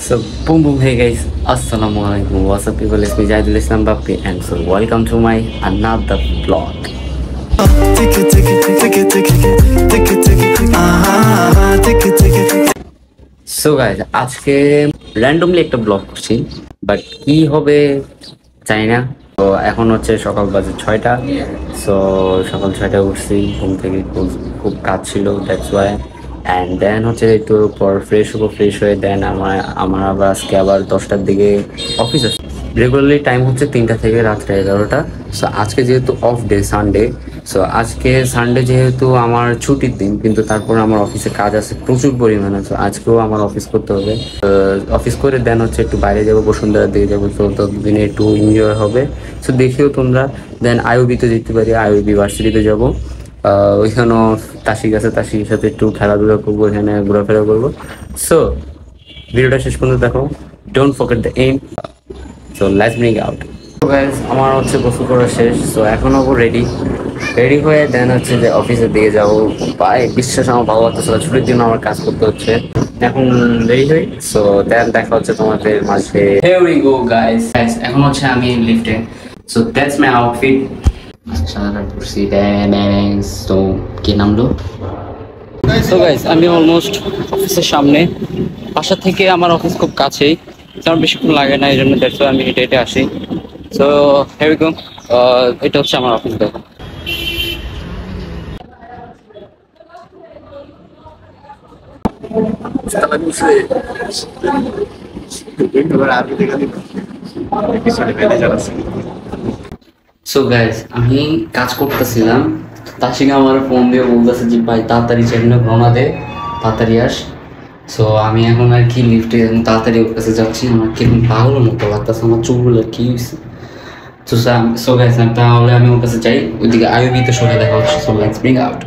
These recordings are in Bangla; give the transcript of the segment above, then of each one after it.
So boom boom, hey guys, assalamualaikum. What's up people, it's me Jahidul Islam Bapi and so welcome to my another vlog. So guys, আজকে randomly একটা ব্লগ করছি, বাট কি হবে জানি না। তো এখন হচ্ছে সকাল বাজে 6টা। সো সকাল 6টায় উঠছি ঘুম থেকে, খুব কাজ ছিল, দ্যাটস ওয়াই। অ্যান্ড দেন হচ্ছে একটু পর ফ্রেশ হবো, ফ্রেশ হয়ে দেন আমার আবার আজকে আবার 10টার দিকে অফিস আছে। রেগুলারলি টাইম হচ্ছে 3টা থেকে রাত্রে 11টা। সো আজকে যেহেতু অফ ডে, সানডে, সো আজকে সানডে যেহেতু আমার ছুটির দিন, কিন্তু তারপর আমার অফিসে কাজ আছে প্রচুর পরিমাণে। সো আজকেও আমার অফিস করতে হবে। অফিস করে দেন হচ্ছে একটু বাইরে যাবো, বসুন্ধরার দিকে যাবো। তো ততদিনে একটু এনজয় হবে। সো দেখিও তোমরা। দেন আইওবিতে যেতে পারি, আইওবি ভার্সিটিতে যাবো। ওইখানেও তাসিক আছে, তাসিকের সাথে একটু খেলাধুলা করবো, এখানে ঘোরাফেরা করবো। সো ভিডিওটা শেষ পর্যন্ত দেখো, don't forget the M. So let's bring out. Guys, আমার হচ্ছে গোসল করা শেষ। সো এখন হবো রেডি হয়ে দেন হচ্ছে যে অফিসের দিকে যাবো। ভাই বিশ্বাস আমার ভালো লাগতেছে, ছুটির দিন আমার কাজ করতে হচ্ছে। এখন রেডি হই। সো দেন দেখা হচ্ছে তোমাদের মাঝে। Here we go guys, এখন হচ্ছে আমি লিফটে। So that's my outfit. তো কি নামলো? সো গাইস, আমি অলমোস্ট অফিসের সামনে। বাসা থেকে আমার অফিস খুব কাছেই, আমার বেশিক্ষণ লাগে না, এই জন্য দেখো আমি হেঁটে হেঁটে আসি। সো here we go, এটা হচ্ছে আমার অফিস। দেখো সো গাইস, আমি কাজ করতেছিলাম, তার সঙ্গে আমার ফোন দিয়ে বলতেছে যে ভাই তাড়াতাড়ি চেন্নাই রওনা দে, তাড়াতাড়ি আস। সো আমি এখন আর কি লিফটে তাড়াতাড়ি ওর কাছে যাচ্ছি। আমার কিরকম পাগলের মতো লাগতেছে, আমার চুলগুলো কি হয়েছে। সো গাইস, তাহলে আমি ওর কাছে যাই, ওইদিকে আইওবিতে সরে দেখা হচ্ছে। So let's bring out.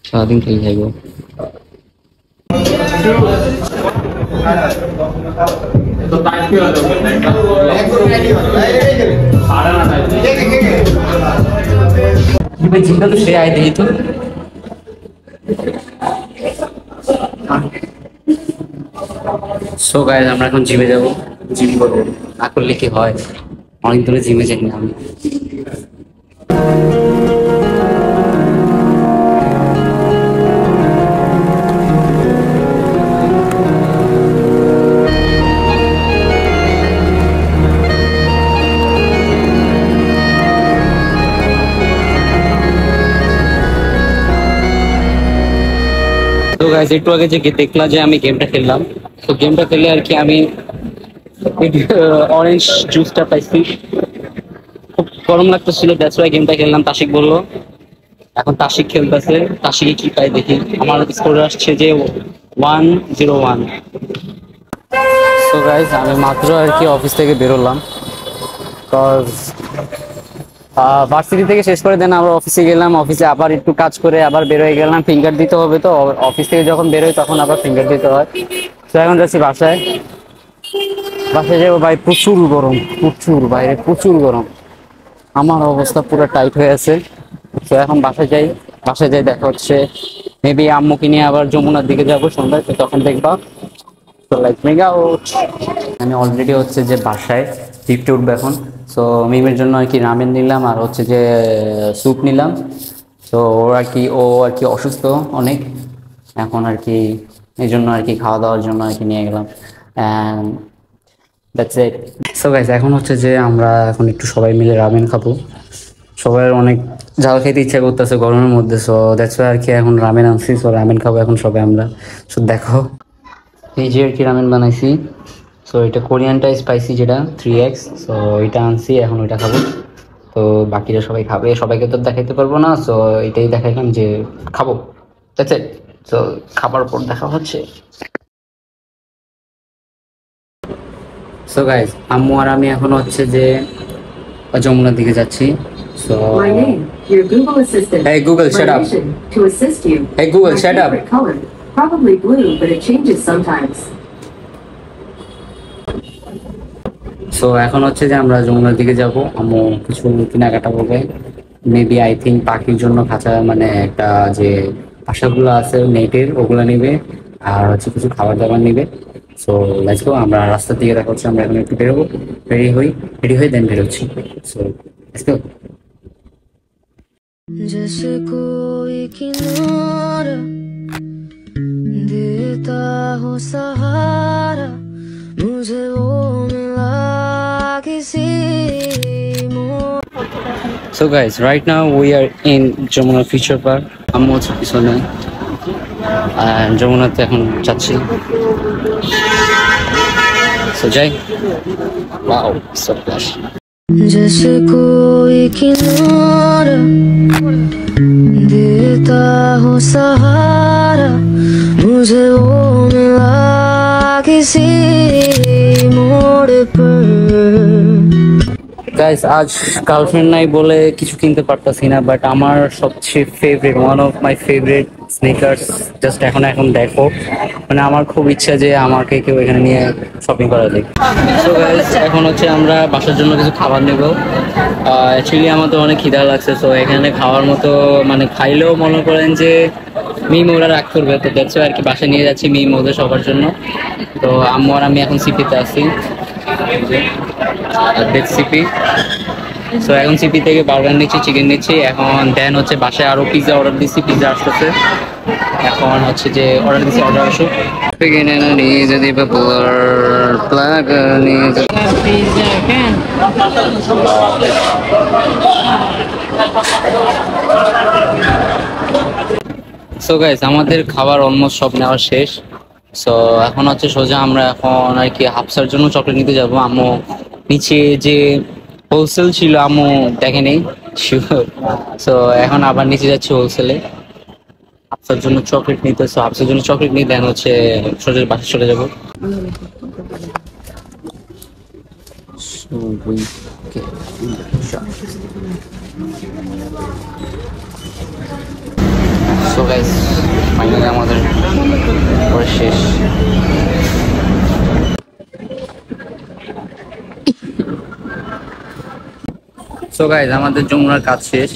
সারাদিন খেয়ে যাইব। জিমটা তো সে আয় দেখি তো। সো গাইস, আমরা এখন জিমে যাবো, জিম করবো। না করলে কি হয়, অনেক ধরে জিমে যাই না আমি। তো গাইস, একটু আগে যে দেখলাম যে আমি গেমটা খেললাম, তো গেমটা খেলে আর কি আমি অরেঞ্জ জুসটা পাইছি, খুব গরম লাগতেছিল, দ্যাটস ওয়াই গেমটা খেললাম। তাসিক বললো, এখন তাসিক খেলতেছে, তাসিকে কি পাই দেখি। আমার স্কোর আসছে যে 101। তো গাইস, আমি মাত্র আর কি অফিস থেকে বেরোলাম, কজ ভার্সিটি থেকে শেষ করে দেন আবার অফিসে গেলাম। অফিসে আবার একটু কাজ করে আবার বেরোয় গেলাম, ফিঙ্গার দিতে হবে। তো অফিস থেকে যখন বেরোয় তখন আবার ফিঙ্গার দিতে হয়। তো এখন যাচ্ছি বাসায় যাবো। ভাই প্রচুর গরম, প্রচুর, বাইরে প্রচুর গরম, আমার অবস্থা পুরো টাইট হয়ে আছে। তো এখন বাসায় যাই দেখা হচ্ছে মেবি আম্মুকে নিয়ে আবার যমুনার দিকে যাবো সন্ধ্যায়। তো তখন দেখবা। তো লাইক মেগা আউট। আমি অলরেডি হচ্ছে যে বাসায় লিফটে উঠবো এখন। সো মিমের জন্য আর কি রামেন নিলাম, আর হচ্ছে যে স্যুপ নিলাম। তো ও আর কি অসুস্থ অনেক এখন আর কি, এই জন্য আর কি খাওয়া দাওয়ার জন্য আর কি নিয়ে গেলাম। And that's it. So guys, এখন হচ্ছে যে আমরা এখন একটু সবাই মিলে রামেন খাবো। সবার অনেক ঝাল খেতে ইচ্ছা করতেছে গরমের মধ্যে। সো দ্যাটস ওয়াই আর কি এখন রামেন আনছি। সো রামেন খাবো এখন সবাই আমরা। সো দেখো এই যে আর কি রামেন বানাইছি। সো এটা কোরিয়ানটা স্পাইসি, যেটা 3x। সো এটা আনছি, এখন ওইটা খাবো। তো বাকিরা সবাই খাবে, সবাইকে তো দেখাইতে পারবো না। সো এটাই দেখাইলাম যে খাবো, দ্যাটস ইট। সো খাবার পর দেখা হচ্ছে। সো গাইস, আম্মু আর আমি এখন হচ্ছে যে যমুনার দিকে যাচ্ছি। So my name, your Google Assistant. Hey Google, shut up. To assist you. Hey Google, shut up. Color. Probably blue, but it changes sometimes. So এখন হচ্ছে যে আমরা যমুনার দিকে যাব, আম্মু কিছু কেনাকাটা করবে। মেবি আই থিঙ্ক পাখির জন্য খাঁচা মানে একটা যে বাসাগুলো আছে নেটের ওগুলো নেবে, আর হচ্ছে কিছু খাবার দাবার নেবে। সো লেটস গো, আমরা রাস্তার দিকে দেখা হচ্ছে। আমরা এখন একটু বেরোবো, রেডি হয়ে দেন বেরোচ্ছি। So let's go. जैसे कोई किनारा देता हो सहारा, मुझे वो मिला किसी So guys, right now we are in Jamuna Future Park. আম্মু হচ্ছে পিছনে, আর যমুনাতে এখন যাচ্ছি। So যাই। Wow, so flash. जैसे कोई किनारा देता हो सहारा, मुझे वो मिला किसी मोड़ पर। গাইস, আজ গার্লফ্রেন্ড নাই বলে কিছু কিনতে পারতাছি না, বাট আমার সবচেয়ে favourite, one of my favourite sneakers just এখন দেখো, মানে আমার খুব ইচ্ছা যে আমাকে কেউ এখানে নিয়ে শপিং করা যায়। সো গাইস, এখন হচ্ছে আমরা বাসার জন্য কিছু খাবার নেব। অ্যাকচুয়ালি আমার তো অনেক খিদা লাগছে, সো এখানে খাওয়ার মতো মানে খাইলেও মনে করেন যে মিম ওরা রাগ করবে, তো দেখছো আর কি বাসায় নিয়ে যাচ্ছি মিম ওদের সবার জন্য। তো আম্মু আর আমি এখন সিপিতে আছি, সিপি। সো এখন সিপি থেকে বার্গার নিচ্ছি, চিকেন নিচ্ছি। এখন দেন হচ্ছে বাসায় আরো পিৎজা অর্ডার দিচ্ছি, পিৎজা আসতেছে। এখন হচ্ছে যে অর্ডার দিচ্ছি, অর্ডার আসুক। যদি সো গাইস, আমাদের খাবার অলমোস্ট সব নেওয়া শেষ। সো এখন হচ্ছে সোজা আমরা এখন আর কি হাফসার জন্য চকলেট নিতে যাবো। আম্মু নিচে যে হোলসেল ছিল আম্মু দেখেনি, সো এখন আবার নিচে যাচ্ছে হোলসেলে হাফসার জন্য চকলেট নিতে। সো হাফসার জন্য চকলেট নিয়ে দেন হচ্ছে সোজা বাসে চলে যাবো। সো গাইস, ফাইনালি আমাদের পরে শেষ। সো গাইস, আমাদের যমুনার কাজ শেষ।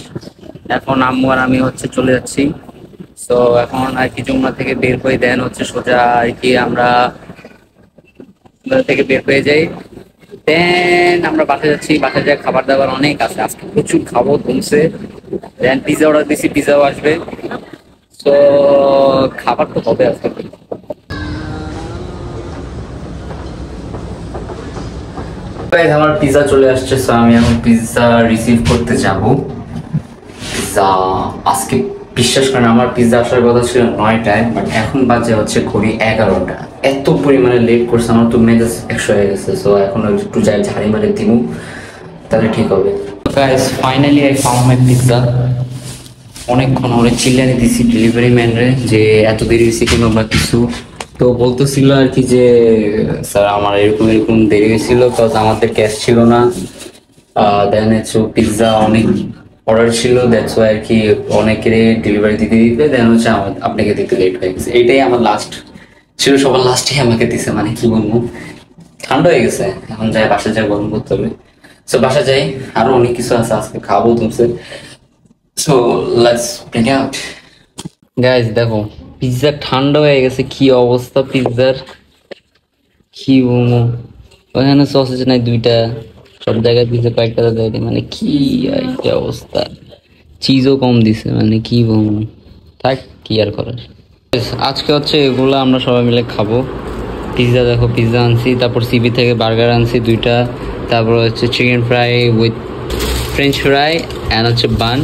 এখন আম্মু আর আমি হচ্ছে চলে যাচ্ছি। সো এখন আর কি যমুনা থেকে বের হয়ে দেন হচ্ছে সোজা আর কি আমরা থেকে বের হয়ে যাই। দেন আমরা বাসায় যাচ্ছি, বাসায় যাই খাবার দাবার অনেক আছে, আজকে প্রচুর খাবো কমছে। দেন পিৎজা অর্ডার দিছি, পিৎজাও আসবে। তো খাবার তো হবে আজকে। আমার পিৎজা চলে আসছে, সো আমি এখন পিৎজা রিসিভ করতে যাব। পিৎজা আজকে বিশ্বাস করেন আমার পিৎজা আসার কথা ছিল 9টায়, বাট এখন বাজে হচ্ছে ঘড়ি 11টা। এত পরিমাণে লেট করছে, আমার তো মেজাজ 100 হয়ে গেছে। সো এখন একটু যাই ঝাড়ি মারে দিমু, তাহলে ঠিক হবে। Guys, finally I found my pizza. অনেকক্ষণ ওরে চিল্লানি দিছি ডেলিভারি ম্যানরে যে এত দেরি হয়েছে কিংবা বা কিছু, তো বলতেছিল আর কি যে স্যার আমার এরকম এরকম দেরি হয়েছিল, বিকজ আমাদের ক্যাশ ছিল না। দেন হচ্ছে পিৎজা অনেক অর্ডার ছিল, দ্যাটস ওয়াই আর কি অনেকের ডেলিভারি দিতে দিতে দেন হচ্ছে আপনাকে দিতে লেট হয়ে গেছে। এইটাই আমার লাস্ট ছিল, সবার লাস্টেই আমাকে দিছে, মানে কি বলবো, ঠান্ডা হয়ে গেছে। এখন যাই বাসা যাই গরম করতে হবে। সো বাসা যাই, আরো অনেক কিছু আছে আজকে খাবো তুমছে। So let's break out. Guys দেখো, পিৎজা ঠান্ডা হয়ে গেছে, কি অবস্থা পিৎজার, কি বলবো। ওখানে সসেজ নাই দুইটা, সব জায়গায় পিৎজা কয়েকটা দেয়, মানে কি একটা অবস্থা। চিজও কম দিছে, মানে কি বলবো, থাক কি আর করার। আজকে হচ্ছে এগুলো আমরা সবাই মিলে খাবো। পিৎজা দেখো, পিৎজা আনছি, তারপর সিবি থেকে বার্গার আনছি দুইটা, তারপর হচ্ছে chicken fry with French fry and হচ্ছে বান,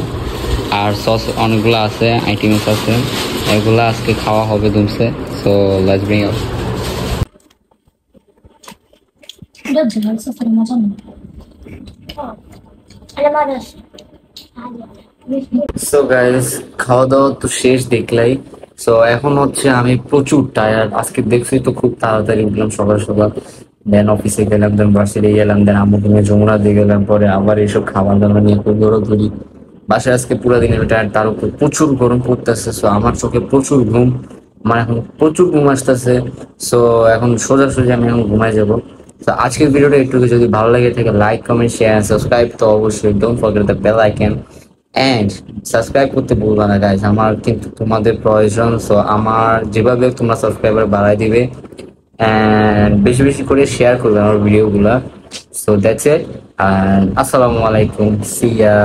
আর সস অনেকগুলো আছে, আইটেমস আছে, এগুলো আজকে খাওয়া হবে দুমসে। So let's bring out. So guys, খাওয়া দাওয়া তো শেষ দেখলাই। সো এখন হচ্ছে আমি প্রচুর টায়ার্ড, আজকে দেখছি তো খুব তাড়াতাড়ি উঠলাম সকাল সকাল। দেন অফিসে গেলাম, দেন বাসায় গেলাম, দেন আম্মুকে নিয়ে যমুনা দিয়ে গেলাম, পরে আবার এইসব খাবার দাবার নিয়ে দৌড়াদৌড়ি। বাসায় আজকে পুরো দিন টায়ার্ড, তার উপর প্রচুর গরম পড়তেছে। সো আমার চোখে প্রচুর ঘুম, আমার এখন প্রচুর ঘুম আসতেছে। সো এখন সোজাসুজি আমি এখন ঘুমায় যাব। তো আজকের ভিডিওটা একটু যদি ভালো লাগে থাকে লাইক কমেন্ট শেয়ার সাবস্ক্রাইব তো অবশ্যই don't forget the bell icon and subscribe করতে ভুলবা না গাইস, আমার কিন্তু তোমাদের প্রয়োজন। সো আমার যেভাবে তোমরা সাবস্ক্রাইবার বাড়াই দিবে এন্ড বেশি বেশি করে শেয়ার করবে আমার ভিডিওগুলা। সো দ্যাটস ইট, and আসসালামু আলাইকুম, সি ইয়া।